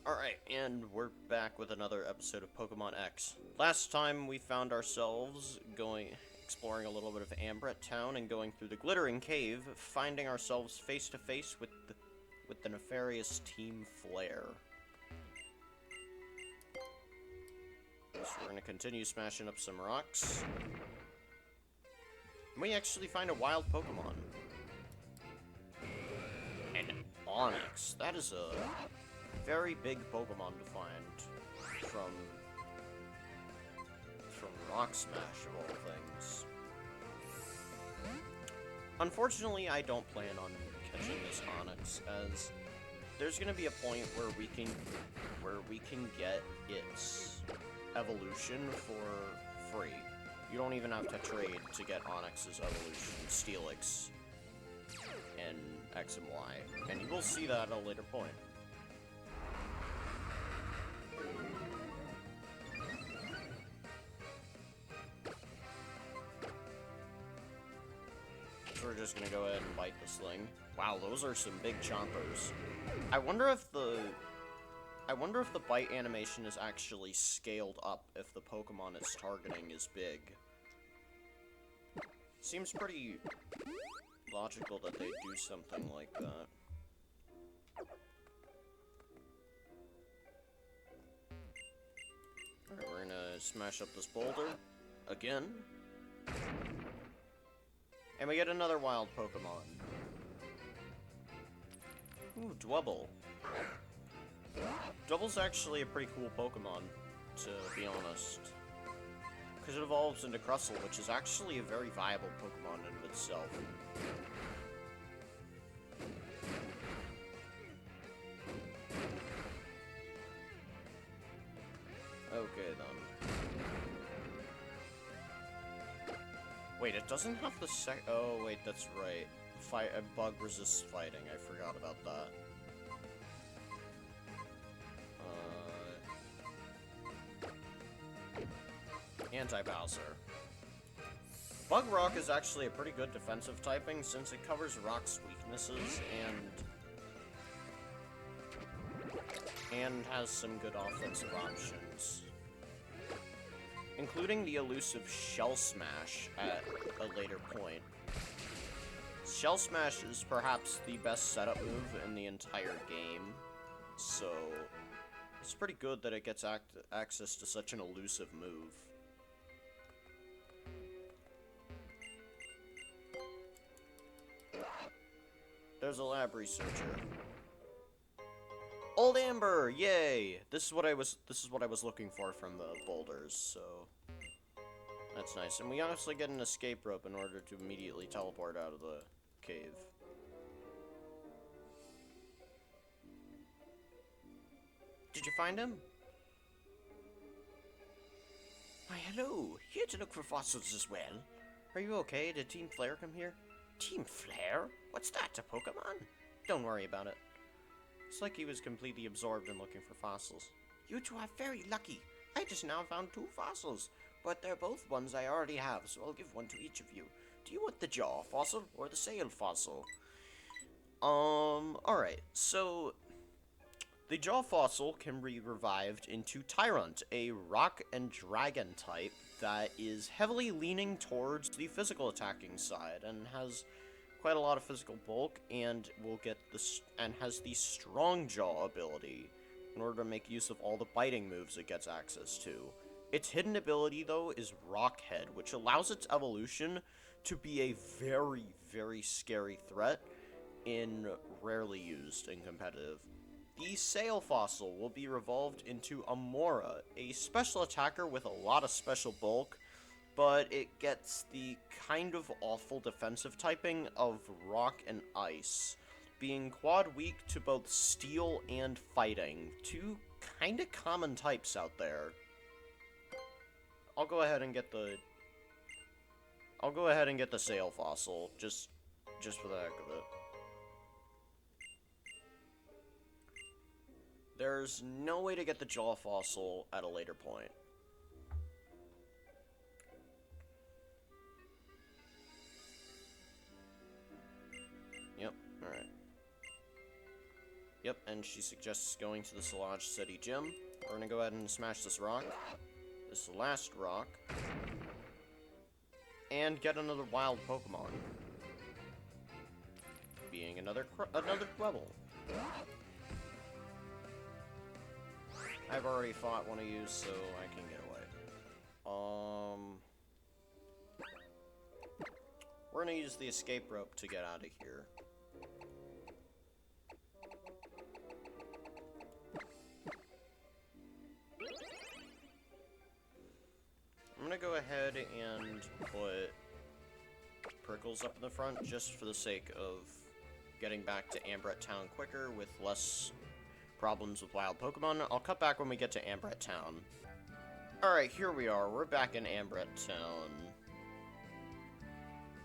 Alright, and we're back with another episode of Pokemon X. Last time we found ourselves exploring a little bit of Ambret Town and going through the Glittering Cave, finding ourselves face to face with the nefarious Team Flare. So we're gonna continue smashing up some rocks. And we actually find a wild Pokemon. An Onix. That is a very big Pokemon to find from Rock Smash, of all things. Unfortunately, I don't plan on catching this Onix, as there's gonna be a point where we can get its evolution for free. You don't even have to trade to get Onix's evolution, Steelix, and X and Y, and you will see that at a later point. So we're just gonna go ahead and bite this thing. Wow, those are some big chompers. I wonder if the bite animation is actually scaled up if the Pokemon it's targeting is big. Seems pretty logical that they do something like that. Alright, we're gonna smash up this boulder again. And we get another wild Pokemon. Ooh, Dwebble. Dwebble's actually a pretty cool Pokemon, to be honest. Because it evolves into Crustle, which is actually a very viable Pokemon in of itself. Okay, then. Wait, it doesn't have the oh, wait, that's right. Bug resists fighting. I forgot about that. Anti-Bowser. Bug Rock is actually a pretty good defensive typing since it covers Rock's weaknesses and has some good offensive options, including the elusive Shell Smash at a later point. Shell Smash is perhaps the best setup move in the entire game, so it's pretty good that it gets access to such an elusive move. There's a lab researcher. Old Amber, yay! This is what I was looking for from the boulders, so that's nice. And we honestly get an escape rope in order to immediately teleport out of the cave. Did you find him? Why, hello. Here to look for fossils as well. Are you okay? Did Team Flare come here? Team Flare? What's that, a Pokemon? Don't worry about it. It's like he was completely absorbed in looking for fossils. You two are very lucky. I just now found 2 fossils, but they're both ones I already have, so I'll give one to each of you. Do you want the jaw fossil or the sail fossil? Alright, so the jaw fossil can be revived into Tyrant, a rock and dragon type that is heavily leaning towards the physical attacking side and has quite a lot of physical bulk and has the strong jaw ability in order to make use of all the biting moves it gets access to. Its hidden ability, though, is Rock Head, which allows its evolution to be a very, very scary threat and rarely used in competitive. The Sail Fossil will be revolved into Amora, a special attacker with a lot of special bulk, but it gets the kind of awful defensive typing of Rock and Ice, being quad weak to both Steel and Fighting, 2 kinda common types out there. I'll go ahead and get the Sail Fossil, just for the heck of it. There's no way to get the Jaw Fossil at a later point. Yep, alright. Yep, and and she suggests going to the Solage City Gym. We're gonna go ahead and smash this rock. This last rock. And get another wild Pokemon. Being another level. I've already fought one of you, so I can get away. We're gonna use the escape rope to get out of here. I'm gonna go ahead and put Prickles up in the front just for the sake of getting back to Ambret Town quicker with less problems with wild Pokemon. I'll cut back when we get to Ambret Town. Alright, here we are. We're back in Ambret Town.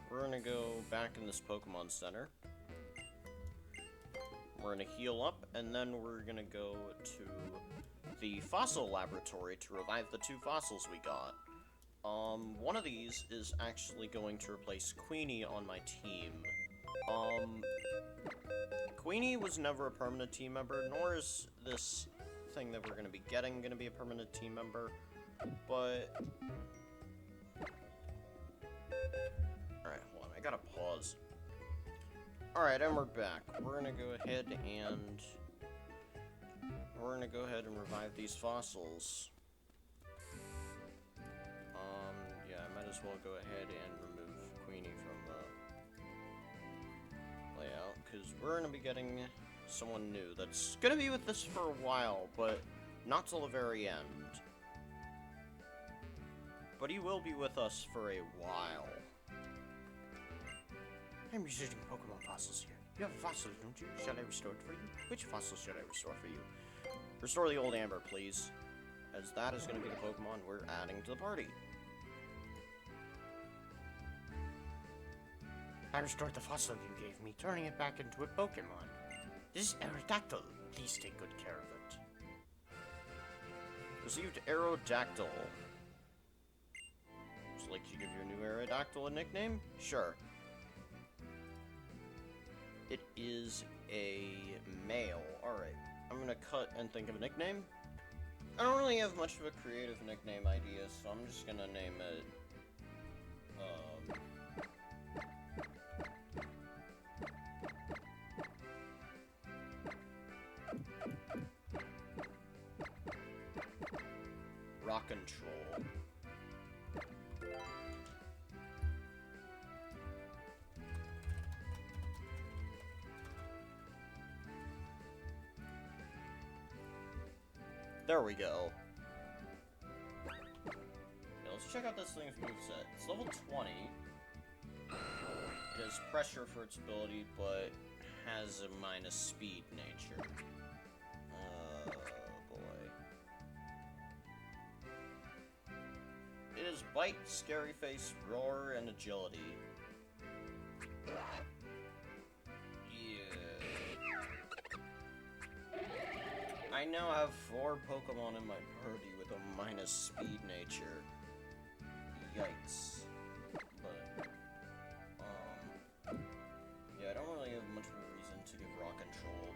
We're gonna go back in this Pokemon Center. We're gonna heal up, and then we're gonna go to the Fossil Laboratory to revive the 2 fossils we got. One of these is actually going to replace Queenie on my team. Queenie was never a permanent team member, nor is this thing that we're gonna be getting gonna be a permanent team member, but... Alright, hold on, I gotta pause. Alright, and we're back. We're gonna go ahead and... revive these fossils. Yeah, I might as well go ahead and remove Queenie from the layout, because we're gonna be getting someone new that's gonna be with us for a while, but not till the very end. But he will be with us for a while. I'm researching Pokemon fossils here. You have a fossil, don't you? Shall I restore it for you? Which fossil should I restore for you? Restore the old Amber, please. As that is going to be the Pokemon we're adding to the party. I restored the fossil you gave me, turning it back into a Pokemon. This is Aerodactyl. Please take good care of it. Received Aerodactyl. Would you like to give your new Aerodactyl a nickname? Sure. It is a male. Alright. I'm gonna cut and think of a nickname. I don't really have much of a creative nickname idea, so I'm just gonna name it... Rock and Troll. There we go. Yeah, let's check out this thing's moveset. It's level 20. It has pressure for its ability, but has a minus speed nature. Oh boy. It is Bite, Scary Face, Roar, and Agility. I now have 4 Pokemon in my party with a minus speed nature. Yikes. But, yeah, I don't really have much of a reason to give Rock and Troll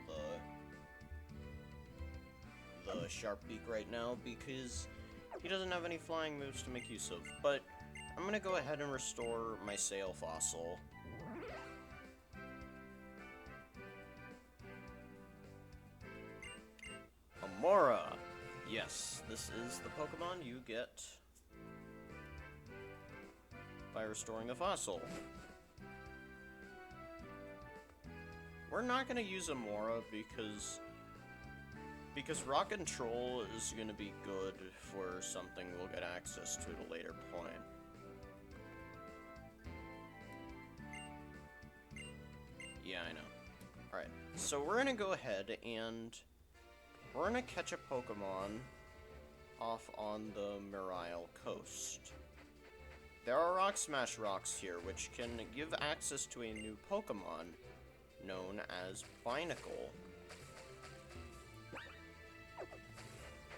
the Sharp Beak right now, because he doesn't have any flying moves to make use of. But I'm gonna go ahead and restore my Sail Fossil. Amora! Yes, this is the Pokemon you get by restoring the fossil. We're not gonna use Amora because Rock and Troll is gonna be good for something we'll get access to at a later point. Yeah, I know. Alright, so we're gonna go ahead and we're gonna catch a Pokemon off on the Muriel coast. There are Rock Smash rocks here, which can give access to a new Pokemon known as Binacle.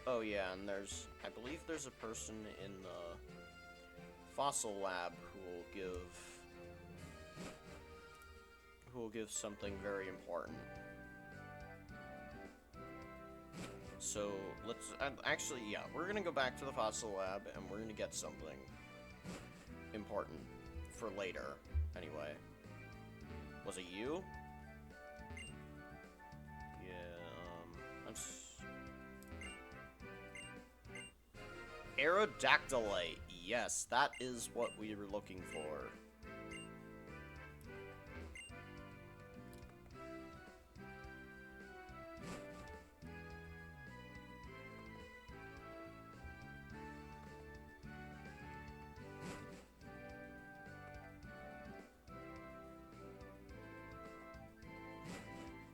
Oh yeah, and I believe there's a person in the Fossil Lab who will give something very important. So, let's... actually, yeah, we're gonna go back to the fossil lab, and we're gonna get something important for later, anyway. Was it you? Yeah, that's... Aerodactylite. Yes, that is what we were looking for.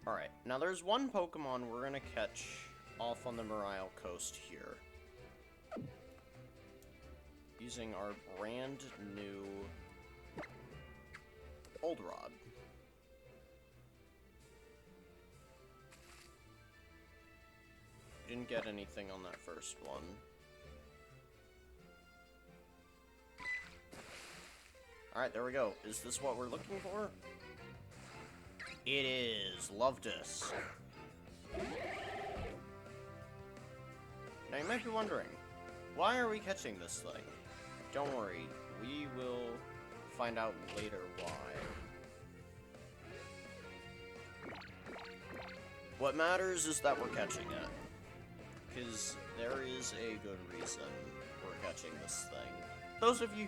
Alright, now there's one Pokemon we're gonna catch off on the Morile Coast here. Using our brand new Old Rod. Didn't get anything on that first one. Alright, there we go. Is this what we're looking for? It is. Lovdus. Now you might be wondering, why are we catching this thing? Don't worry, we will find out later why. What matters is that we're catching it. Because there is a good reason we're catching this thing. Those of you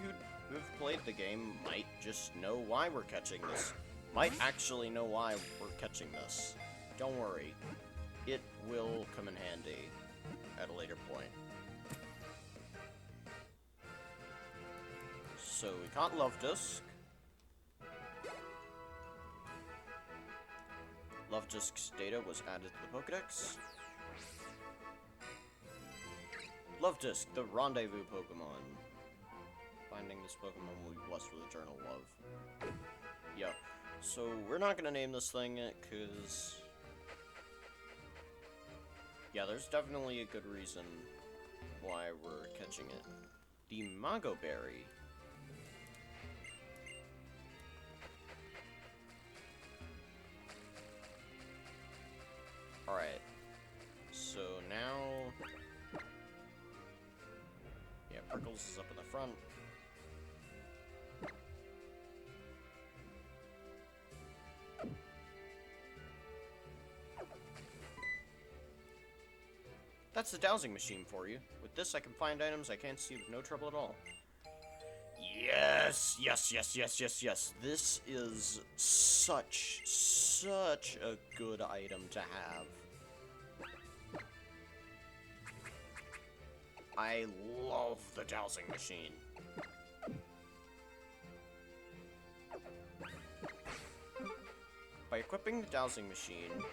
who've played the game might just know why we're catching this. Might actually know why we're catching this. Don't worry. It will come in handy at a later point. So we caught Lovedusk. Lovedusk's data was added to the Pokedex. Lovedusk, the rendezvous Pokemon. Finding this Pokemon will be blessed with eternal love. Yep. So we're not gonna name this thing because... yeah, there's definitely a good reason why we're catching it. The Mago Berry. Alright. So now... yeah, Prickles is up in the front. That's the dowsing machine for you. With this, I can find items I can't see with no trouble at all. Yes! Yes, yes, yes, yes, yes. This is such a good item to have. I love the dowsing machine. By equipping the dowsing machine...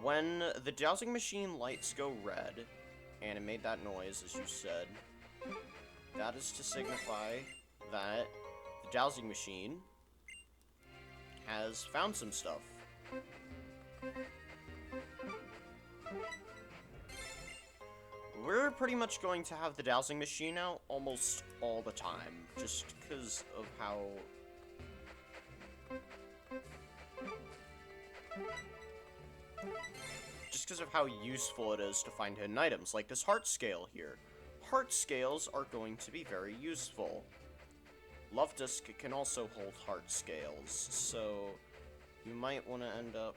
when the dowsing machine lights go red, and it made that noise, as you said, that is to signify that the dowsing machine has found some stuff. We're pretty much going to have the dowsing machine out almost all the time, just because of how... just because of how useful it is to find hidden items, like this heart scale here. Heart scales are going to be very useful. Lovedusk can also hold heart scales, so you might want to end up...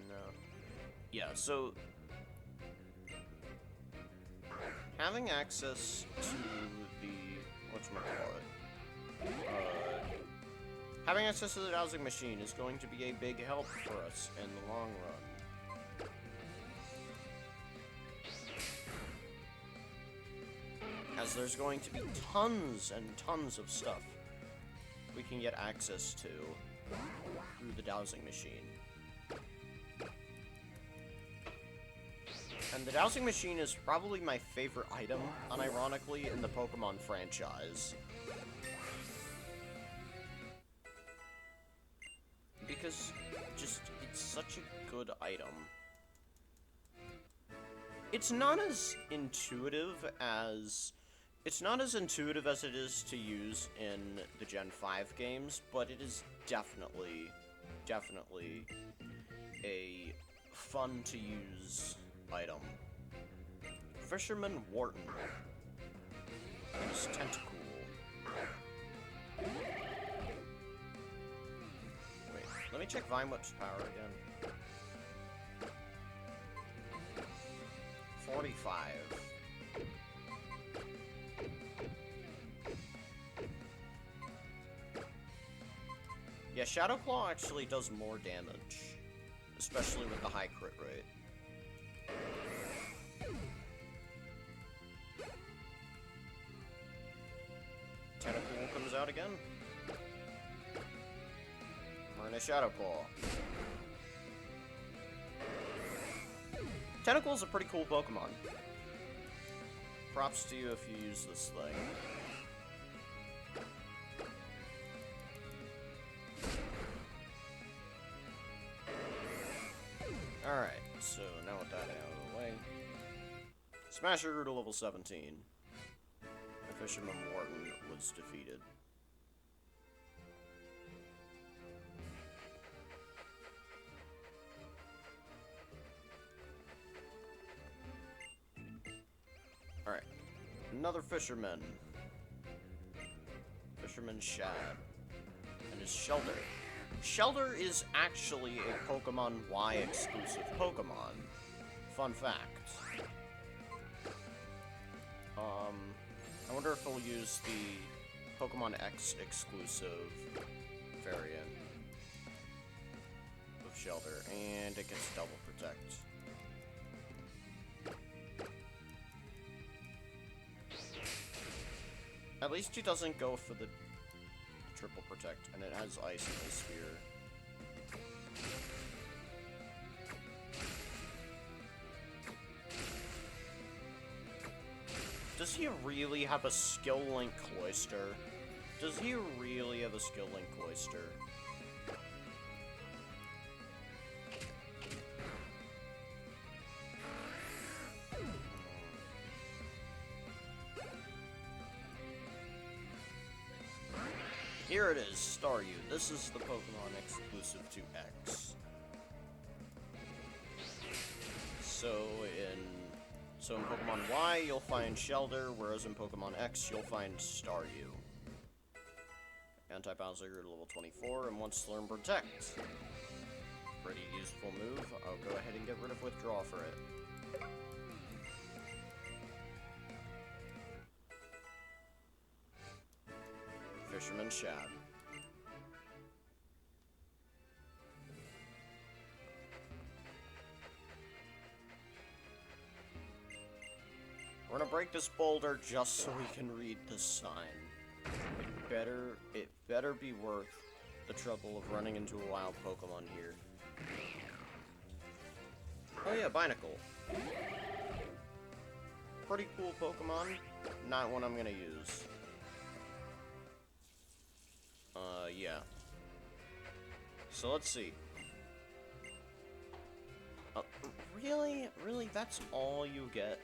no. Yeah, so... having access to the... whatchamacallit? Having access to the dowsing machine is going to be a big help for us in the long run. As there's going to be tons and tons of stuff we can get access to through the dowsing machine. And the dowsing machine is probably my favorite item, unironically, in the Pokemon franchise. Because, just, it's such a good item. It's not as intuitive as It's not as intuitive as it is to use in the Gen 5 games, but it is definitely a fun-to-use item. Fisherman Wharton. And his tentacle. Wait, let me check Vine Whip's power again. 45. Yeah, Shadow Claw actually does more damage, especially with the high crit rate. Tentacle comes out again. We're in a Shadow Claw. Tentacle's a pretty cool Pokemon. Props to you if you use this thing. Alright, so now with that out of the way, Smasher grew to level 17. And Fisherman Wharton was defeated. Alright, another Fisherman. Fisherman Shad. And his Shelter. Shelter is actually a Pokemon Y exclusive Pokemon. Fun fact. I wonder if he'll use the Pokemon X exclusive variant of Shelter, and it gets double protect. At least he doesn't go for the triple protect, and it has ice in his sphere. Does he really have a skill link Cloyster? Does he really have a skill link Cloyster? Here it is, Staryu. This is the Pokemon exclusive to X. So in Pokemon Y, you'll find Shelter, whereas in Pokemon X, you'll find Staryu. Anti-Bowser grew to level 24 and wants to learn Protect. Pretty useful move. I'll go ahead and get rid of Withdraw for it. Fisherman Shad. We're gonna break this boulder just so we can read this sign. It better be worth the trouble of running into a wild Pokemon here. Oh yeah, Binacle. Pretty cool Pokemon. Not one I'm gonna use. Yeah. So let's see. Really? Really? That's all you get?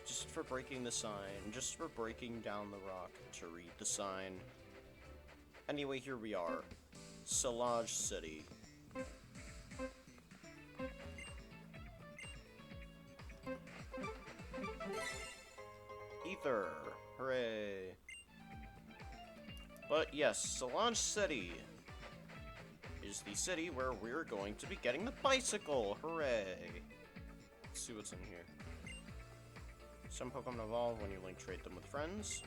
Just for breaking the sign. Just for breaking down the rock to read the sign. Anyway, here we are. Salage City. Ether. Hooray. But yes, Salage City is the city where we're going to be getting the bicycle. Hooray. Let's see what's in here. Some Pokemon evolve when you link trade them with friends.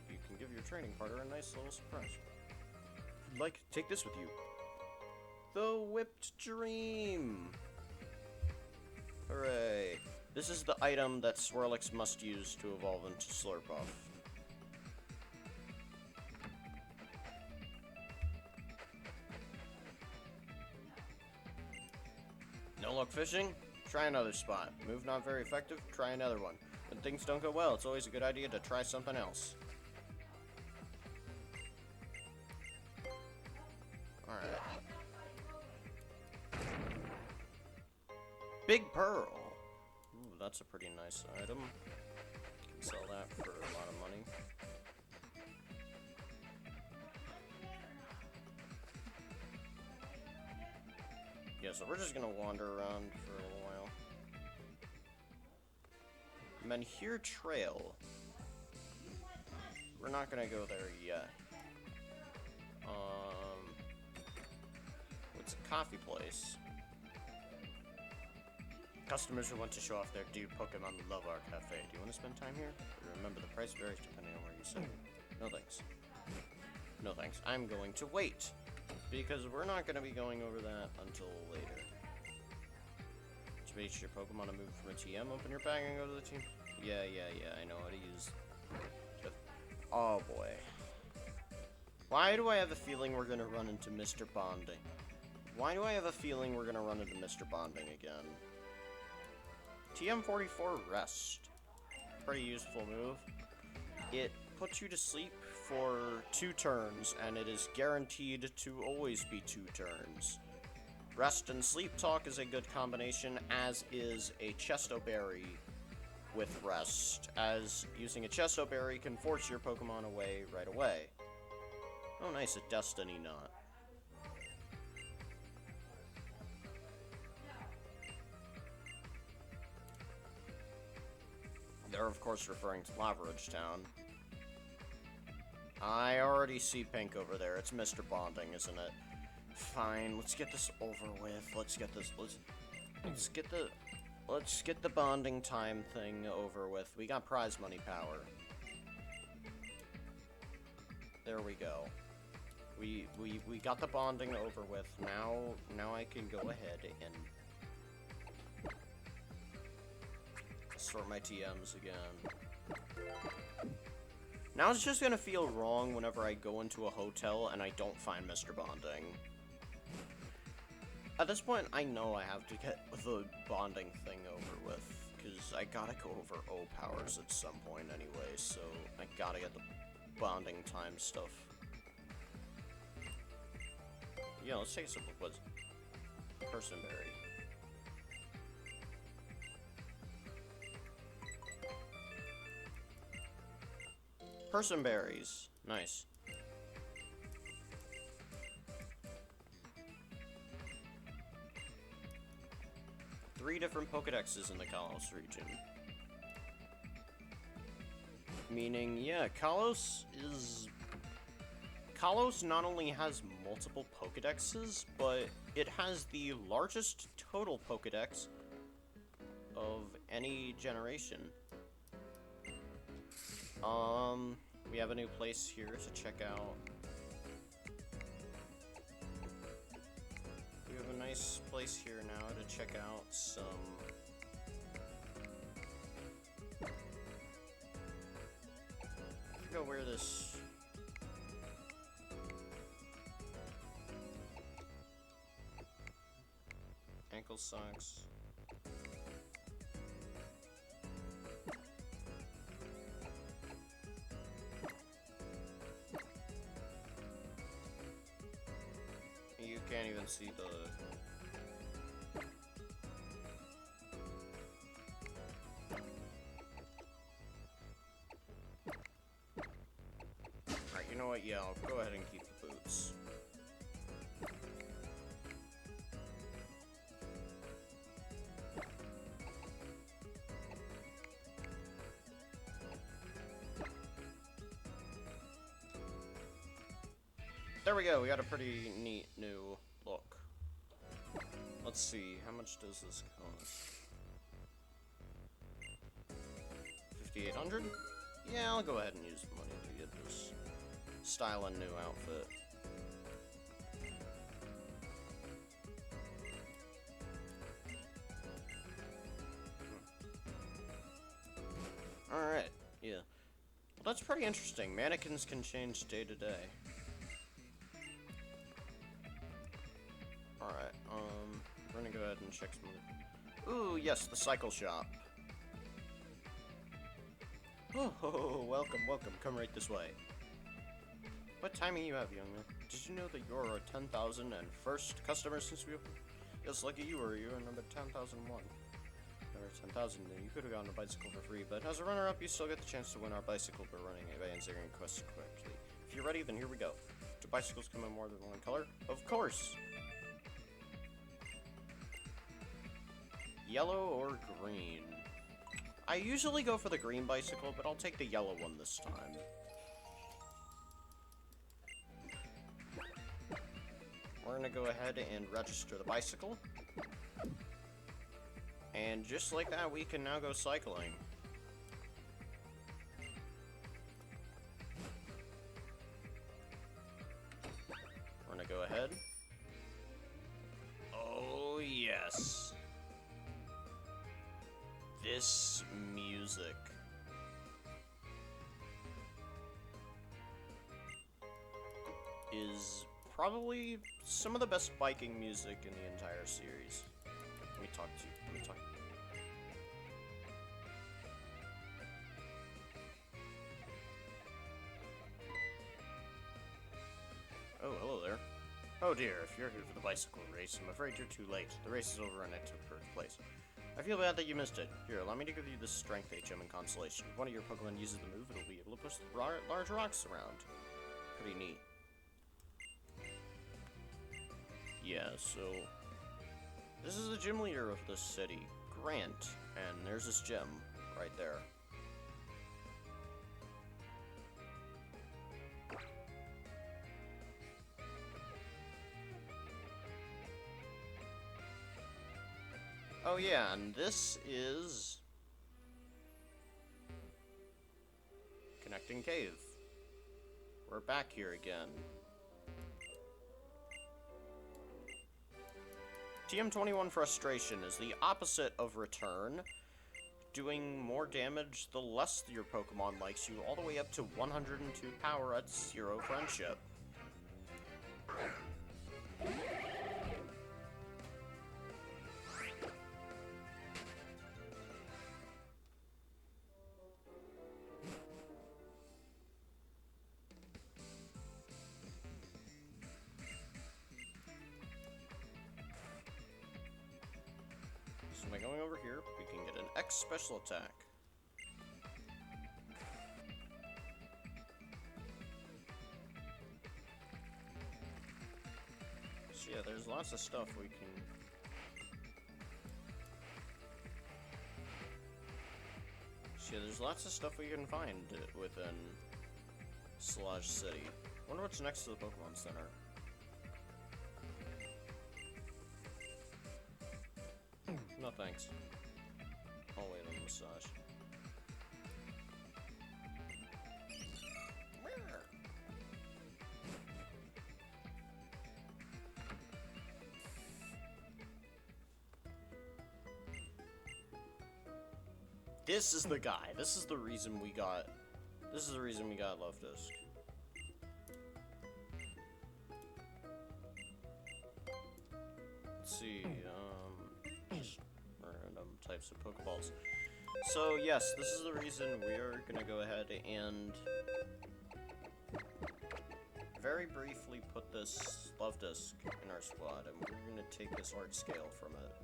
You can give your training partner a nice little surprise. If you'd like, take this with you. The Whipped Dream. Hooray. This is the item that Swirlix must use to evolve into Slurpuff. No luck fishing? Try another spot. Move not very effective? Try another one. When things don't go well, it's always a good idea to try something else. Alright. Big Pearl. Ooh, that's a pretty nice item. Can sell that for a lot of money. Yeah, so we're just gonna wander around for a little while. Menhir Trail. We're not gonna go there yet. It's a coffee place. Customers who want to show off their dear Pokemon love our cafe. Do you want to spend time here? Remember, the price varies depending on where you sit. No thanks. No thanks. I'm going to wait. Because we're not going to be going over that until later. Space your Pokemon to move from a TM, open your bag and go to the team. Yeah, I know how to use... Oh boy. Why do I have a feeling we're going to run into Mr. Bonding? Why do I have a feeling we're going to run into Mr. Bonding again? TM44 Rest. Pretty useful move. It puts you to sleep for 2 turns, and it is guaranteed to always be 2 turns. Rest and Sleep Talk is a good combination, as is a Chesto Berry with Rest, as using a Chesto Berry can force your Pokemon away right away. Oh nice, a Destiny Knot. They're of course referring to Lava Ridge Town. I already see Pink over there. It's Mr. Bonding, isn't it? Fine, let's get this over with. Let's get the bonding time thing over with. We got prize money power. There we go. We got the bonding over with. Now I can go ahead and sort my TMs again. Now it's just gonna feel wrong whenever I go into a hotel and I don't find Mr. Bonding. At this point, I know I have to get the bonding thing over with, because I gotta go over O powers at some point anyway, so I gotta get the bonding time stuff. Yeah, let's take a sip of what's Personberry. Personberries. Nice. Three different Pokedexes in the Kalos region. Meaning, yeah, Kalos not only has multiple Pokedexes, but it has the largest total Pokedex of any generation. We have a new place here to check out. We have a nice place here now to check out some... I forgot where this... Ankle socks. You can't even see the... Alright, you know what? Yeah, I'll go ahead and keep the boots. There we go, we got a pretty neat new look. Let's see, how much does this cost? 5,800? Yeah, I'll go ahead and use the money to get this styling new outfit. Alright, yeah. Well, that's pretty interesting. Mannequins can change day to day. Alright, we're gonna go ahead and check some... Ooh, yes, the cycle shop. Oh, welcome, welcome. Come right this way. What timing you have, young man? Did you know that you're our 10,001st customer since we opened? Yes, lucky you are. You're number 10,001. Never 10,000, you could have gotten a bicycle for free, but as a runner-up, you still get the chance to win our bicycle by running by answering quests correctly. If you're ready, then here we go. Do bicycles come in more than one color? Of course! Yellow or green? I usually go for the green bicycle, but I'll take the yellow one this time. We're gonna go ahead and register the bicycle. And just like that, we can now go cycling. We're gonna go ahead. Oh, yes. This music. Is probably some of the best biking music in the entire series. Let me talk to you. Let me talk. Oh, hello there. Oh dear, if you're here for the bicycle race, I'm afraid you're too late. The race is over and it took first place. I feel bad that you missed it. Here, allow me to give you this strength HM in consolation. If one of your Pokemon uses the move, it'll be able to push large rocks around. Pretty neat. Yeah, so this is the gym leader of this city, Grant, and there's this gym right there. Oh yeah, and this is Connecting Cave. We're back here again. TM21 Frustration is the opposite of Return, doing more damage the less your Pokemon likes you, all the way up to 102 power at 0 friendship. So by going over here, we can get an X special attack. So yeah, there's lots of stuff we can... So yeah, there's lots of stuff we can find within Sludge City. Wonder what's next to the Pokemon Center. No thanks. I'll wait on the massage. This is the guy. This is the reason we got. This is the reason we got Loftus. Let's see. Just random types of Pokeballs. So yes, this is the reason we are gonna go ahead and very briefly put this Love Disc in our squad, and we're gonna take this art scale from it.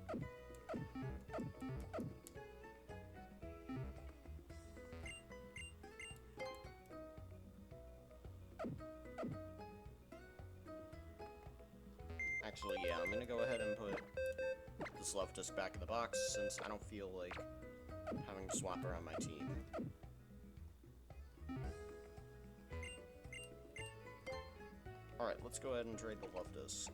Actually, yeah, I'm gonna go ahead and put this Love Disc back in the box, since I don't feel like having to swap around my team. Alright, let's go ahead and trade the Love Disc.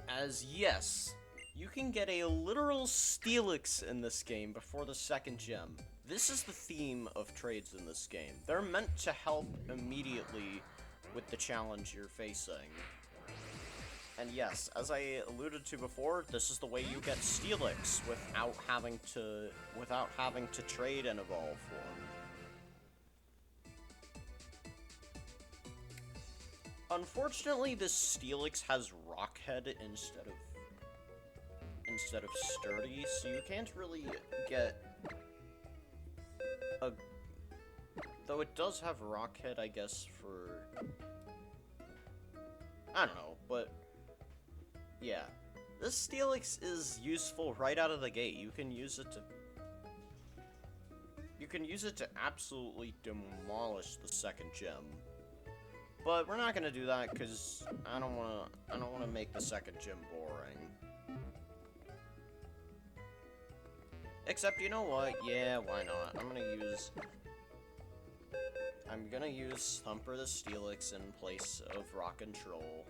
As yes, you can get a literal Steelix in this game before the second gem. This is the theme of trades in this game. They're meant to help immediately with the challenge you're facing. And yes, as I alluded to before, this is the way you get Steelix without having to trade and evolve form. Unfortunately, this Steelix has Rockhead instead of Sturdy, so you can't really get a... Though it does have Rockhead, I guess, for... I don't know, but... Yeah. This Steelix is useful right out of the gate. You can use it to absolutely demolish the second gym. But we're not gonna do that because I don't wanna make the second gym boring. Except, you know what? Yeah, why not? I'm gonna use Thumper the Steelix in place of Rock and Troll.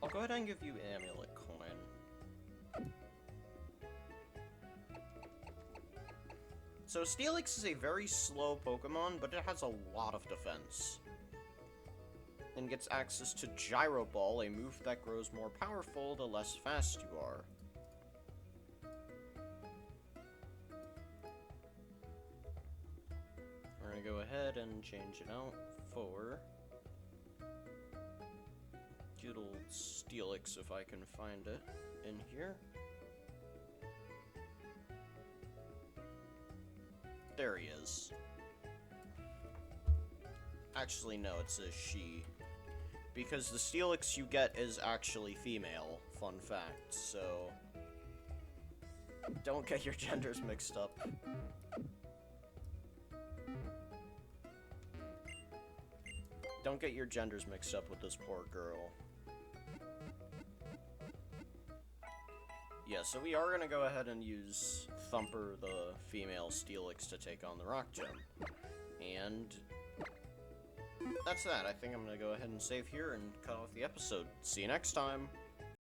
I'll go ahead and give you Amulet Coin. So Steelix is a very slow Pokemon, but it has a lot of defense. And gets access to Gyro Ball, a move that grows more powerful the less fast you are. We're gonna go ahead and change it out for good old Steelix, if I can find it in here. There he is. Actually, no, it says she. Because the Steelix you get is actually female, fun fact, so don't get your genders mixed up. Don't get your genders mixed up with this poor girl. Yeah, so we are gonna go ahead and use Thumper, the female Steelix, to take on the Rock Gym. And that's that. I think I'm gonna go ahead and save here and cut off the episode. See you next time!